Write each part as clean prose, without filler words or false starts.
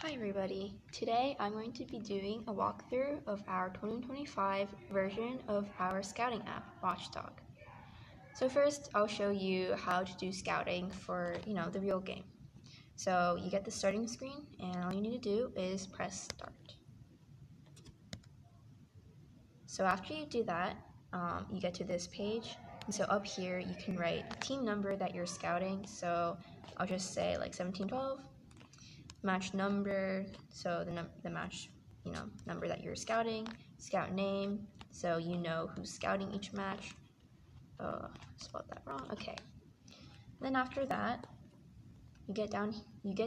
Hi everybody, today I'm going to be doing a walkthrough of our 2025 version of our scouting app, WatchDawg. So first I'll show you how to do scouting for, the real game. So you get the starting screen and all you need to do is press start. So after you do that, you get to this page, and so up here you can write a team number that you're scouting. So I'll just say like 1712. Match number, so the match number that you're scouting, scout name, so you know who's scouting each match. Spelled that wrong. Okay. Then after that, you get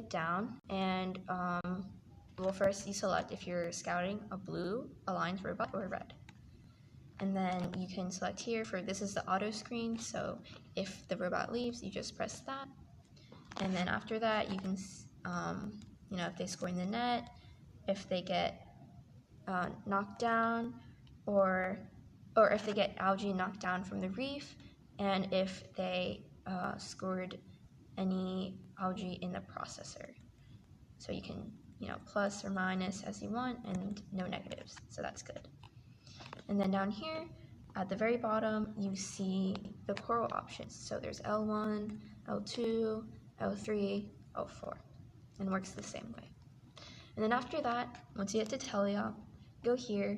down, and well, first you select if you're scouting a blue alliance robot or red, and then you can select here for this is the auto screen. So if the robot leaves, you just press that, and then after that you can if they score in the net, if they get knocked down, or if they get algae knocked down from the reef, and if they scored any algae in the processor. So you can, plus or minus as you want, and no negatives, so that's good. And then down here, at the very bottom, you see the coral options. So there's L1, L2, L3, L4, and works the same way. And then after that, once you get to teleop, go here,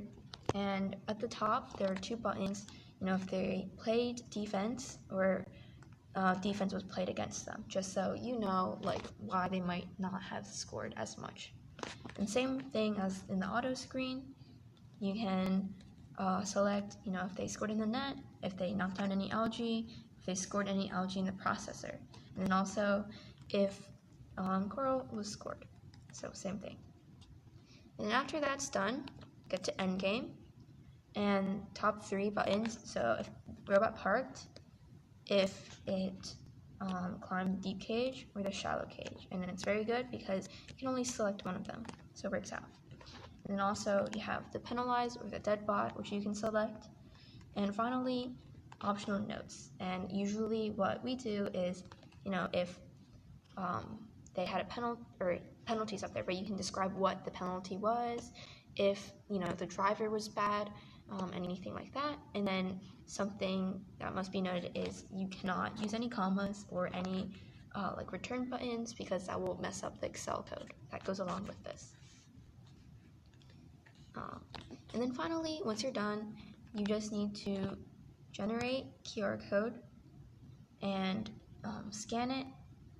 and at the top there are two buttons. If they played defense or defense was played against them, just so you know why they might not have scored as much. And same thing as in the auto screen, you can select if they scored in the net, if they knocked down any algae, if they scored any algae in the processor, and then also if coral was scored. So same thing. And then after that's done, get to endgame, and top three buttons. So if robot parked, if it climbed the deep cage or the shallow cage, and then it's very good because you can only select one of them, so it works out. And then also you have the penalized or the dead bot, which you can select, and finally optional notes. And usually what we do is, if they had a penalty or penalties up there, but you can describe what the penalty was, if the driver was bad, anything like that. And then something that must be noted is you cannot use any commas or any return buttons, because that will mess up the Excel code that goes along with this. And then finally, once you're done, you just need to generate QR code and scan it.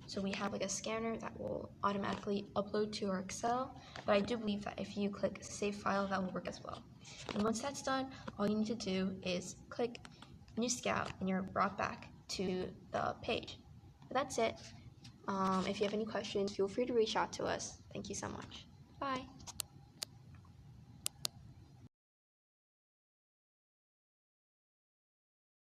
So we have a scanner that will automatically upload to our Excel, but I do believe that if you click save file, that will work as well. And once that's done, all you need to do is click new scout, and you're brought back to the page. But that's it. If you have any questions, feel free to reach out to us. Thank you so much. Bye.